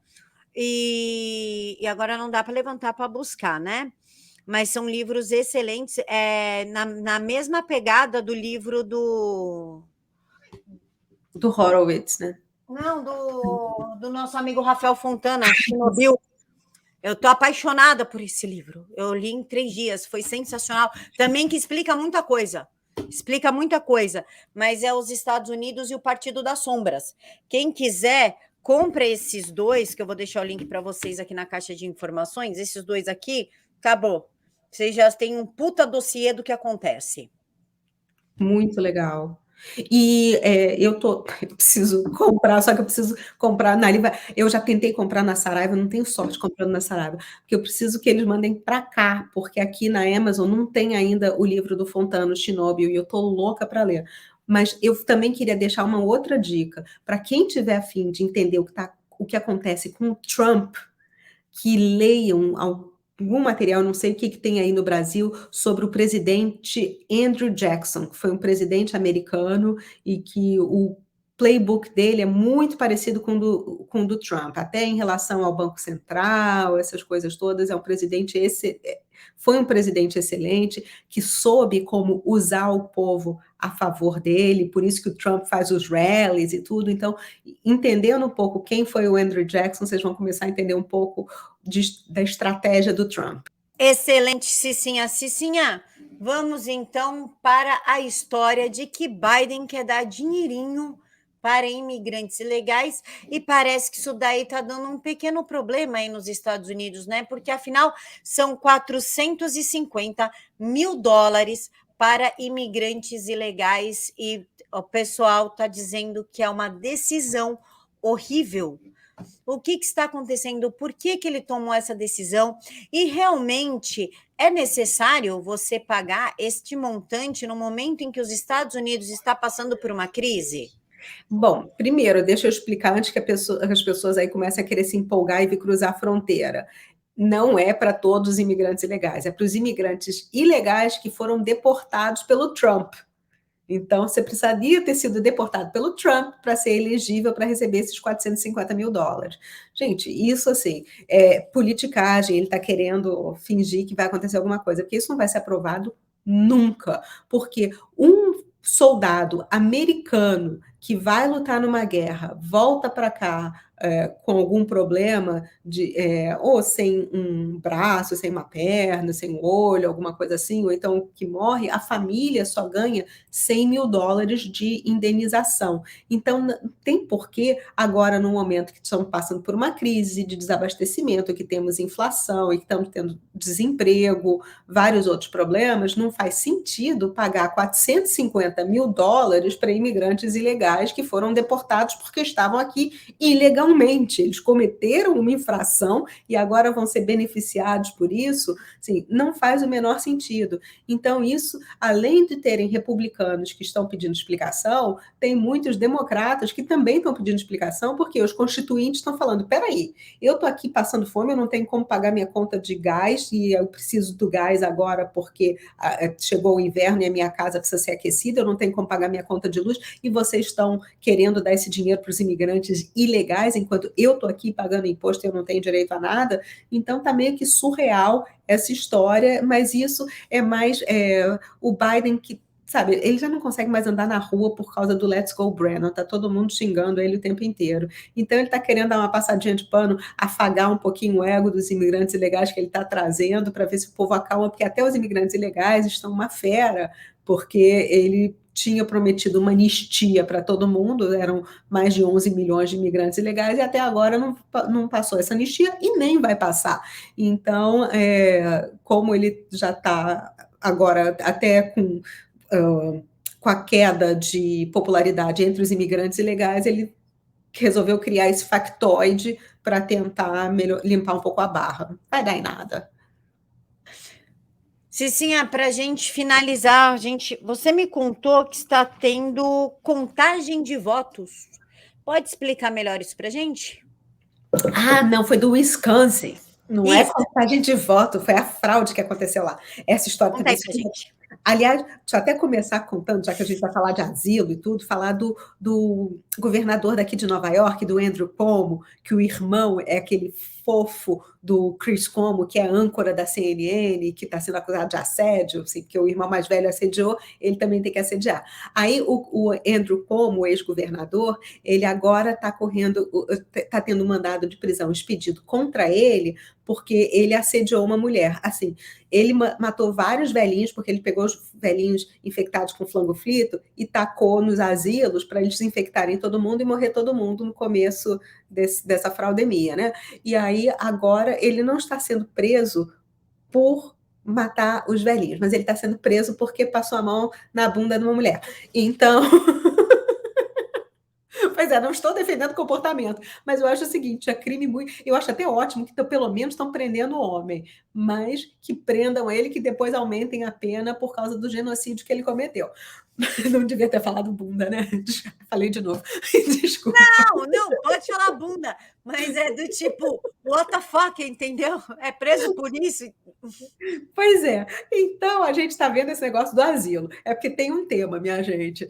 e agora não dá para levantar para buscar, né? Mas são livros excelentes, na mesma pegada do livro do Horowitz, né? Não, do nosso amigo Rafael Fontana, Chernobyl. Eu estou apaixonada por esse livro. Eu li em 3 dias, foi sensacional. Também que explica muita coisa. Explica muita coisa, mas é os Estados Unidos e o Partido das Sombras. Quem quiser, compra esses 2, que eu vou deixar o link para vocês aqui na caixa de informações. Esses 2 aqui, acabou. Vocês já têm um puta dossiê do que acontece. Muito legal. E eu preciso comprar, só que eu preciso comprar na Livra. Eu já tentei comprar na Saraiva, não tenho sorte comprando na Saraiva, porque eu preciso que eles mandem para cá, porque aqui na Amazon não tem ainda o livro do Fontana, Chernobyl, e eu tô louca para ler. Mas eu também queria deixar uma outra dica para quem tiver a fim de entender o que acontece com o Trump, que leiam algum material, não sei o que tem aí no Brasil, sobre o presidente Andrew Jackson, que foi um presidente americano e que playbook dele é muito parecido com o do Trump, até em relação ao Banco Central, essas coisas todas. Foi um presidente excelente, que soube como usar o povo a favor dele, por isso que o Trump faz os rallies e tudo. Então, entendendo um pouco quem foi o Andrew Jackson, vocês vão começar a entender um pouco da estratégia do Trump. Excelente, Cicinha. Cicinha, vamos então para a história de que Biden quer dar dinheirinho para imigrantes ilegais e parece que isso daí está dando um pequeno problema aí nos Estados Unidos, né? Porque afinal são 450 mil dólares para imigrantes ilegais e o pessoal está dizendo que é uma decisão horrível. O que está acontecendo? Por que ele tomou essa decisão? E realmente é necessário você pagar este montante no momento em que os Estados Unidos está passando por uma crise? Bom, primeiro, deixa eu explicar antes que as pessoas aí comecem a querer se empolgar e vir cruzar a fronteira. Não é para todos os imigrantes ilegais, é para os imigrantes ilegais que foram deportados pelo Trump. Então, você precisaria ter sido deportado pelo Trump para ser elegível para receber esses 450 mil dólares. Gente, isso assim, é politicagem, ele está querendo fingir que vai acontecer alguma coisa, porque isso não vai ser aprovado nunca, porque um soldado americano que vai lutar numa guerra, volta para cá com algum problema, ou sem um braço, sem uma perna, sem um olho, alguma coisa assim, ou então que morre, a família só ganha 100 mil dólares de indenização. Então, tem porquê agora, no momento que estamos passando por uma crise de desabastecimento, que temos inflação e que estamos tendo desemprego, vários outros problemas, não faz sentido pagar 450 mil dólares para imigrantes ilegais que foram deportados porque estavam aqui ilegalmente. Eles cometeram uma infração e agora vão ser beneficiados por isso. Assim, não faz o menor sentido. Então, isso, além de terem republicanos que estão pedindo explicação, tem muitos democratas que também estão pedindo explicação, porque os constituintes estão falando, peraí, eu estou aqui passando fome, eu não tenho como pagar minha conta de gás, e eu preciso do gás agora porque chegou o inverno e a minha casa precisa ser aquecida, eu não tenho como pagar minha conta de luz, e vocês estão querendo dar esse dinheiro para os imigrantes ilegais, enquanto eu estou aqui pagando imposto e eu não tenho direito a nada. Então, está meio que surreal essa história, mas isso é mais o Biden que, sabe, ele já não consegue mais andar na rua por causa do Let's Go Brandon, tá todo mundo xingando ele o tempo inteiro. Então ele está querendo dar uma passadinha de pano, afagar um pouquinho o ego dos imigrantes ilegais que ele está trazendo, para ver se o povo acalma, porque até os imigrantes ilegais estão uma fera, porque ele tinha prometido uma anistia para todo mundo, eram mais de 11 milhões de imigrantes ilegais, e até agora não passou essa anistia e nem vai passar. Então, como ele já está agora até com a queda de popularidade entre os imigrantes ilegais, ele resolveu criar esse factoide para tentar limpar um pouco a barra. Vai dar em nada. Cicinha, para a gente finalizar, você me contou que está tendo contagem de votos. Pode explicar melhor isso para a gente? Ah, não, foi do Wisconsin. Não é Isso. contagem de voto, foi a fraude que aconteceu lá. Essa história Conta aí pra gente. Aliás, deixa eu até começar contando, já que a gente vai falar de asilo e tudo, falar do governador daqui de Nova York, do Andrew Cuomo, que o irmão é aquele fofo do Chris Cuomo, que é âncora da CNN, que está sendo acusado de assédio, assim, porque o irmão mais velho assediou, ele também tem que assediar. Aí o Andrew Cuomo, o ex-governador, ele agora está tendo um mandado de prisão expedido contra ele, porque ele assediou uma mulher. Assim, ele matou vários velhinhos, porque ele pegou os velhinhos infectados com flangoflito e tacou nos asilos para eles desinfectarem todo mundo e morrer todo mundo no começo dessa fraudemia, né? E aí, agora, ele não está sendo preso por matar os velhinhos, mas ele está sendo preso porque passou a mão na bunda de uma mulher. Então... Pois é, não estou defendendo o comportamento, mas eu acho o seguinte, é crime muito... Eu acho até ótimo que pelo menos estão prendendo o homem, mas que prendam ele, que depois aumentem a pena por causa do genocídio que ele cometeu. Não devia ter falado bunda, né? Falei de novo. Desculpa. Não, pode falar bunda, mas é do tipo, what the fuck, entendeu? É preso por isso. Pois é. Então, a gente está vendo esse negócio do asilo. É porque tem um tema, minha gente.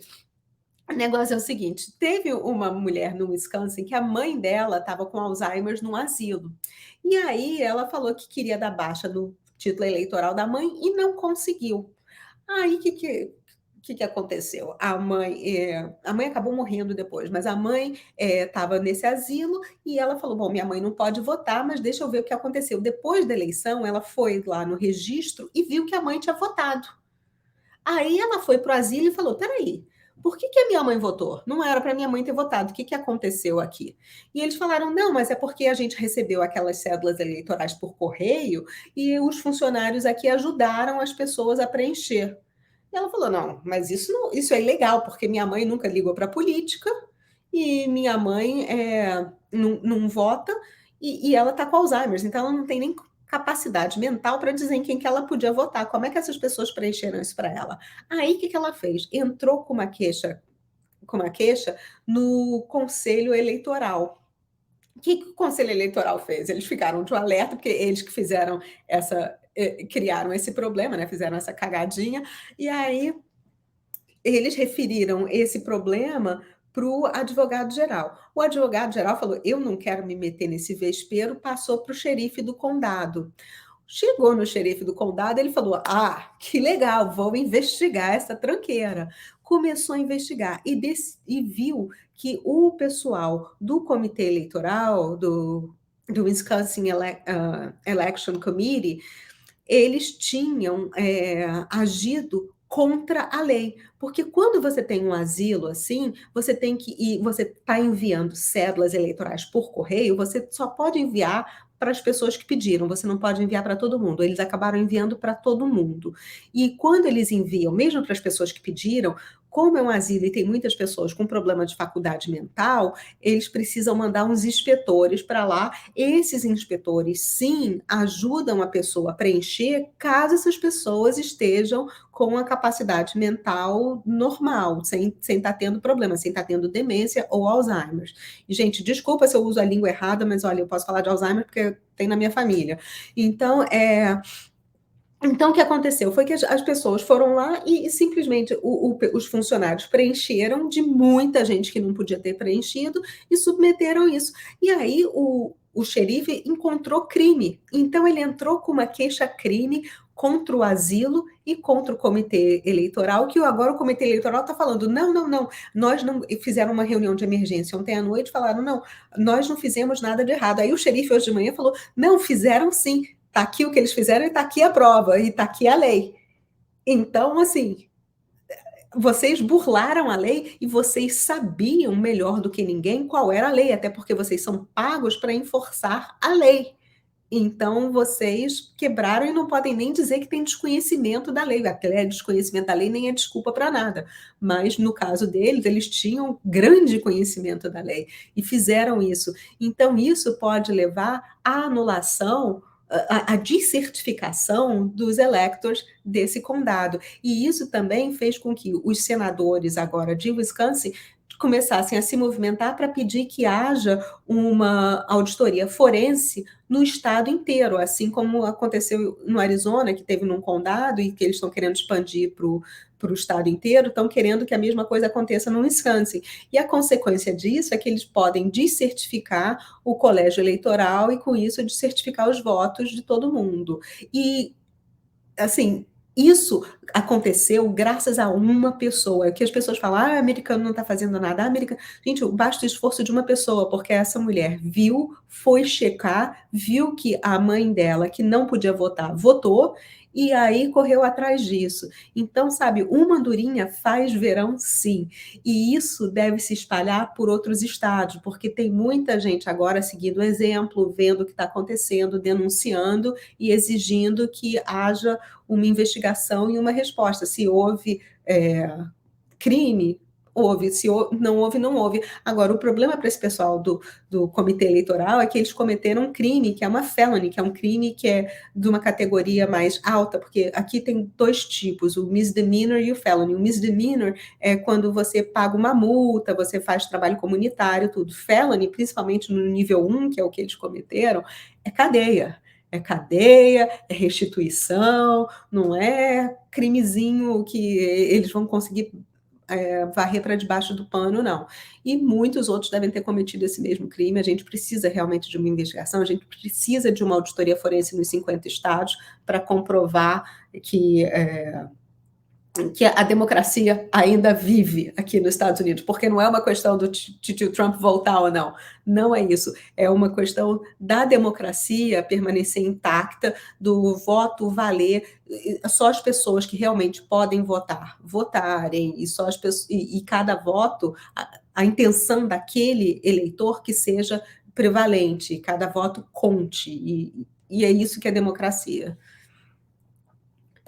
O negócio é o seguinte, teve uma mulher no Wisconsin que a mãe dela estava com Alzheimer num asilo. E aí ela falou que queria dar baixa no título eleitoral da mãe e não conseguiu. Aí que aconteceu? A mãe acabou morrendo depois, mas a mãe estava nesse asilo e ela falou: Bom, minha mãe não pode votar, mas deixa eu ver o que aconteceu. Depois da eleição, ela foi lá no registro e viu que a mãe tinha votado. Aí ela foi para o asilo e falou: Peraí, por que a minha mãe votou? Não era para minha mãe ter votado, o que aconteceu aqui? E eles falaram: Não, mas é porque a gente recebeu aquelas cédulas eleitorais por correio e os funcionários aqui ajudaram as pessoas a preencher. E ela falou: Não, mas isso, não, isso é ilegal, porque minha mãe nunca ligou para a política e minha mãe não vota e ela está com Alzheimer, então ela não tem nem capacidade mental para dizer em quem que ela podia votar. Como é que essas pessoas preencheram isso para ela? Aí, o que ela fez? Entrou com uma queixa no Conselho Eleitoral. O que o Conselho Eleitoral fez? Eles ficaram de um alerta, porque eles que fizeram criaram esse problema, né? Fizeram essa cagadinha, e aí eles referiram esse problema para o advogado-geral. O advogado-geral falou: Eu não quero me meter nesse vespeiro, passou para o xerife do condado. Chegou no xerife do condado, ele falou: Ah, que legal, vou investigar essa tranqueira. Começou a investigar e viu que o pessoal do comitê eleitoral, do Wisconsin Election Committee, eles tinham agido contra a lei, porque quando você tem um asilo assim, você tem que ir, você está enviando cédulas eleitorais por correio, você só pode enviar para as pessoas que pediram, você não pode enviar para todo mundo. Eles acabaram enviando para todo mundo. E quando eles enviam, mesmo para as pessoas que pediram, como é um asilo e tem muitas pessoas com problema de faculdade mental, eles precisam mandar uns inspetores para lá. Esses inspetores, sim, ajudam a pessoa a preencher caso essas pessoas estejam com a capacidade mental normal, sem estar tendo problema, sem estar tendo demência ou Alzheimer. E, gente, desculpa se eu uso a língua errada, mas olha, eu posso falar de Alzheimer porque tem na minha família. Então, o que aconteceu foi que as pessoas foram lá e simplesmente os funcionários preencheram de muita gente que não podia ter preenchido e submeteram isso. E aí o xerife encontrou crime. Então, ele entrou com uma queixa-crime contra o asilo e contra o comitê eleitoral, que agora o comitê eleitoral está falando: não, não, não, nós não. Fizeram uma reunião de emergência ontem à noite, falaram: não, nós não fizemos nada de errado. Aí o xerife hoje de manhã falou: não, fizeram sim. Está aqui o que eles fizeram e está aqui a prova, e está aqui a lei. Então, assim, vocês burlaram a lei e vocês sabiam melhor do que ninguém qual era a lei, até porque vocês são pagos para enforçar a lei. Então, vocês quebraram e não podem nem dizer que tem desconhecimento da lei. Aquele desconhecimento da lei nem é desculpa para nada. Mas, no caso deles, eles tinham grande conhecimento da lei e fizeram isso. Então, isso pode levar à anulação, a descertificação dos electors desse condado. E isso também fez com que os senadores agora de Wisconsin começassem a se movimentar para pedir que haja uma auditoria forense no estado inteiro, assim como aconteceu no Arizona, que teve num condado e que eles estão querendo expandir para o estado inteiro, estão querendo que a mesma coisa aconteça no Wisconsin. E a consequência disso é que eles podem descertificar o colégio eleitoral e, com isso, descertificar os votos de todo mundo. E, assim, isso aconteceu graças a uma pessoa, que as pessoas falam: ah, o americano não está fazendo nada. Americano... Gente, basta o esforço de uma pessoa, porque essa mulher viu, foi checar, viu que a mãe dela, que não podia votar, votou, e aí correu atrás disso. Então, sabe, uma andorinha faz verão, sim. E isso deve se espalhar por outros estados, porque tem muita gente agora seguindo o exemplo, vendo o que está acontecendo, denunciando e exigindo que haja uma investigação e uma resposta. Se houve crime, houve. Se não houve, não houve. Agora, o problema para esse pessoal do comitê eleitoral é que eles cometeram um crime, que é uma felony, que é um crime que é de uma categoria mais alta, porque aqui tem dois tipos, o misdemeanor e o felony. O misdemeanor é quando você paga uma multa, você faz trabalho comunitário, tudo. Felony, principalmente no nível 1, que é o que eles cometeram, é cadeia. É cadeia, é restituição, não é crimezinho que eles vão conseguir varrer para debaixo do pano, não. E muitos outros devem ter cometido esse mesmo crime. A gente precisa realmente de uma investigação, a gente precisa de uma auditoria forense nos 50 estados para comprovar que a democracia ainda vive aqui nos Estados Unidos, porque não é uma questão do tio Trump voltar ou não, não é isso, é uma questão da democracia permanecer intacta, do voto valer, só as pessoas que realmente podem votar, votarem, e só as pessoas, e cada voto, a intenção daquele eleitor que seja prevalente, cada voto conte, e é isso que é democracia.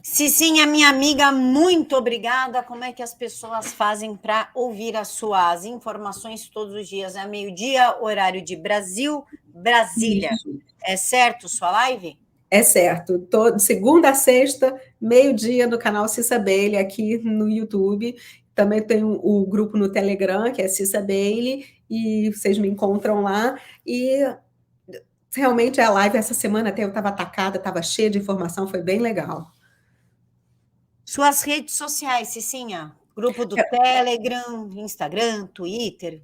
Cicinha, minha amiga, muito obrigada. Como é que as pessoas fazem para ouvir as suas informações todos os dias? É meio-dia, horário de Brasil, Brasília. Isso. É certo sua live? É certo. Segunda a sexta, meio-dia, no canal Cissa Bailey, aqui no YouTube. Também tem o grupo no Telegram, que é Cissa Bailey, e vocês me encontram lá. E realmente a live essa semana até eu estava atacada, estava cheia de informação, foi bem legal. Suas redes sociais, Cicinha? Grupo do Telegram, Instagram, Twitter?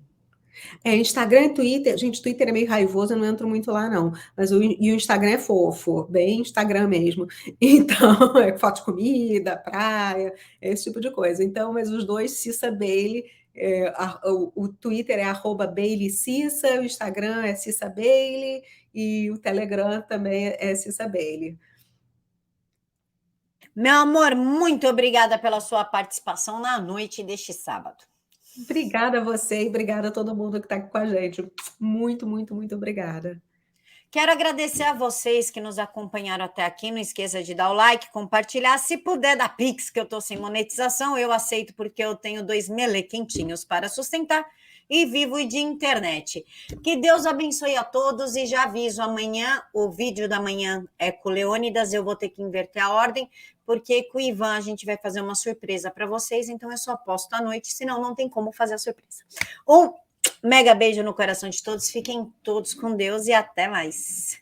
Instagram e Twitter. Gente, Twitter é meio raivoso, eu não entro muito lá, não. Mas o Instagram é fofo, bem Instagram mesmo. Então, é foto de comida, praia, esse tipo de coisa. Então, mas os dois, Cissa Bailey, o Twitter é @BaileyCissa, o Instagram é Cissa Bailey e o Telegram também é Cissa Bailey. Meu amor, muito obrigada pela sua participação na noite deste sábado. Obrigada a você e obrigada a todo mundo que está aqui com a gente. Muito, muito, muito obrigada. Quero agradecer a vocês que nos acompanharam até aqui. Não esqueça de dar o like, compartilhar. Se puder dar Pix, que eu estou sem monetização, eu aceito, porque eu tenho 2 melequentinhos para sustentar e vivo de internet. Que Deus abençoe a todos e já aviso, amanhã, o vídeo da manhã é com o Leônidas, eu vou ter que inverter a ordem, porque com o Ivan a gente vai fazer uma surpresa para vocês, então eu só posto à noite, senão não tem como fazer a surpresa. Um mega beijo no coração de todos, fiquem todos com Deus e até mais.